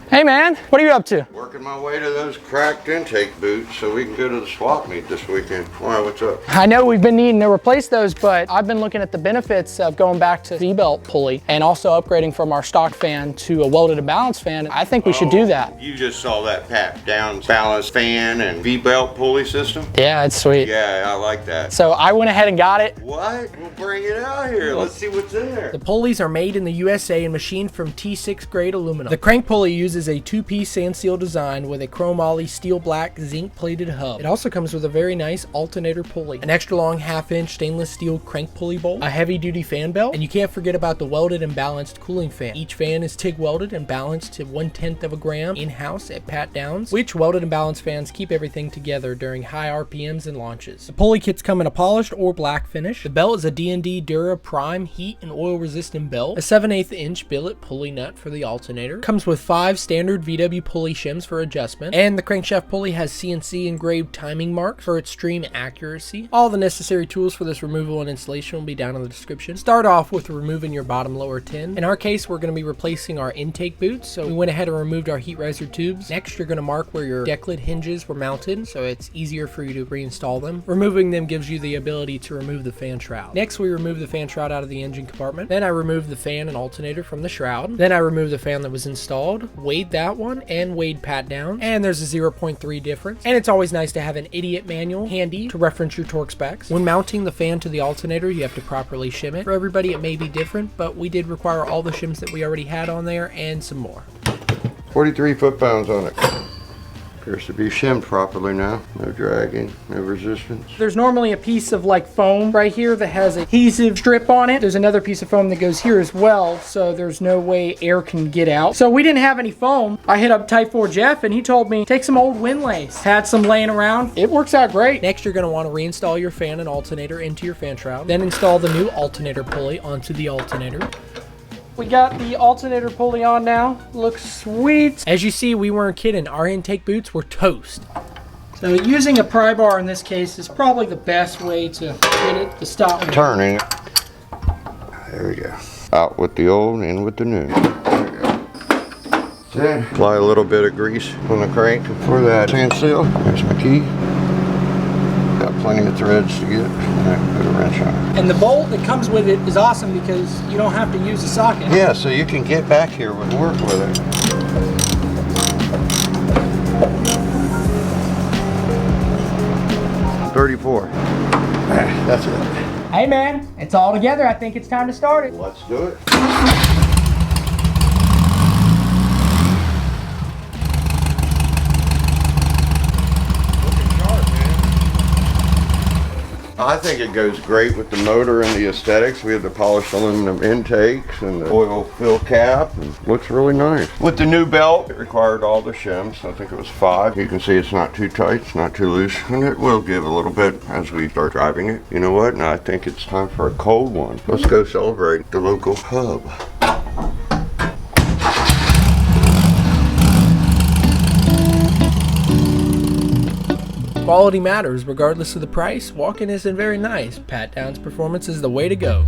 Hey man, what are you up to? Working my way to those cracked intake boots so we can go to the swap meet this weekend. Why, what's up? I know we've been needing to replace those, but I've been looking at the benefits of going back to V-belt pulley and also upgrading from our stock fan to a welded and balanced fan. I think we should do that. You just saw that pat down balanced fan and V-belt pulley system? Yeah, it's sweet. Yeah, I like that. So I went ahead and got it. What? We'll bring it out here. Let's see what's in there. The pulleys are made in the USA and machined from T6 grade aluminum. The crank pulley uses a two-piece sand seal design with a chromoly steel black zinc plated hub. It also comes with a very nice alternator pulley, an extra long 1/2-inch stainless steel crank pulley bolt, a heavy duty fan belt, and you can't forget about the welded and balanced cooling fan. Each fan is TIG welded and balanced to 1/10 of a gram in-house at Pat Downs, which welded and balanced fans keep everything together during high RPMs and launches. The pulley kits come in a polished or black finish. The belt is a D&D Dura Prime heat and oil resistant belt, a 7/8 inch billet pulley nut for the alternator, comes with 5 standard VDUB pulley shims for adjustment, and the crankshaft pulley has CNC engraved timing marks for extreme accuracy. All the necessary tools for this removal and installation will be down in the description. Start off with removing your bottom lower tin. In our case, we're going to be replacing our intake boots, so we went ahead and removed our heat riser tubes. Next, you're going to mark where your deck lid hinges were mounted, so it's easier for you to reinstall them. Removing them gives you the ability to remove the fan shroud. Next, we remove the fan shroud out of the engine compartment. Then I removed the fan and alternator from the shroud. Then I removed the fan that was installed, weighed that one, and weighed Pat down, and there's a 0.3 difference. And it's always nice to have an idiot manual handy to reference your torque specs. When mounting the fan to the alternator, you have to properly shim it. For everybody it may be different, but we did require all the shims that we already had on there and some more. 43 foot-pounds on it. Appears to be shimmed properly now. No dragging, no resistance. There's normally a piece of like foam right here that has an adhesive strip on it. There's another piece of foam that goes here as well, so there's no way air can get out. So we didn't have any foam. I hit up Type 4 Jeff and he told me, take some old wind lace. Had some laying around. It works out great. Next, you're gonna wanna reinstall your fan and alternator into your fan shroud. Then install the new alternator pulley onto the alternator. We got the alternator pulley on now. Looks sweet. As you see, we weren't kidding. Our intake boots were toast. So using a pry bar in this case is probably the best way to get it to stop. Turning. There we go. Out with the old, in with the new. There we go. Then apply a little bit of grease on the crank for that sand seal. There's my key. Got plenty of threads to get, and I can put a wrench on it. And the bolt that comes with it is awesome because you don't have to use a socket. Yeah, so you can get back here and work with it. $34. That's it. Hey man, it's all together. I think it's time to start it. Let's do it. I think it goes great with the motor and the aesthetics. We have the polished aluminum intakes and the oil fill cap, and looks really nice. With the new belt, it required all the shims. I think it was 5. You can see it's not too tight, it's not too loose, and it will give a little bit as we start driving it. You know what? Now I think it's time for a cold one. Let's go celebrate the local pub. Quality matters regardless of the price. Walk-in isn't very nice. Pat Down's performance is the way to go.